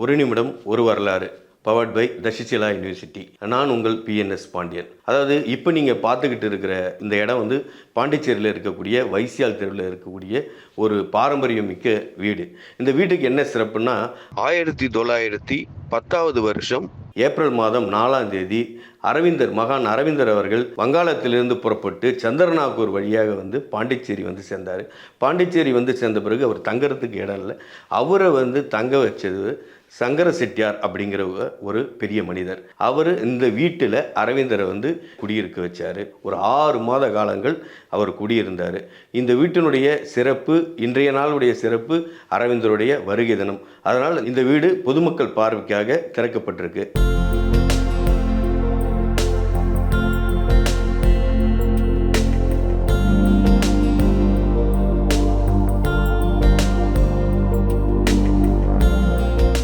ஒரு நிமிடம் ஒரு வரலாறு பவர்ட் பை தஷிசிலா யூனிவர்சிட்டி. நான் உங்கள் பிஎன்எஸ் பாண்டியன். அதாவது இப்போ நீங்கள் பார்த்துக்கிட்டு இருக்கிற இந்த இடம் வந்து பாண்டிச்சேரியில் இருக்கக்கூடிய வைசியால் தெருவில் இருக்கக்கூடிய ஒரு பாரம்பரியம் மிக்க வீடு. இந்த வீட்டுக்கு என்ன சிறப்புன்னா 1910 வருஷம் ஏப்ரல் மாதம் 4ஆம் தேதி மகான் அரவிந்தர் அவர்கள் வங்காளத்திலிருந்து புறப்பட்டு சந்திரநாகூர் வழியாக வந்து பாண்டிச்சேரி வந்து சேர்ந்தார். பாண்டிச்சேரி வந்து சேர்ந்த பிறகு அவர் தங்கறதுக்கு இடம் இல்லை. அவரை வந்து தங்க வச்சது சங்கர செட்டியார் அப்படிங்கிற ஒரு பெரிய மனிதர். அவர் இந்த வீட்டில் அரவிந்தரை வந்து குடியிருக்க வச்சார். ஒரு 6 மாத காலங்கள் அவர் குடியிருந்தார். இந்த வீட்டினுடைய சிறப்பு, இன்றைய நாளுடைய சிறப்பு அரவிந்தருடைய வருகை தினம். அதனால் இந்த வீடு பொதுமக்கள் பார்வைக்காக திறக்கப்பட்டிருக்கு.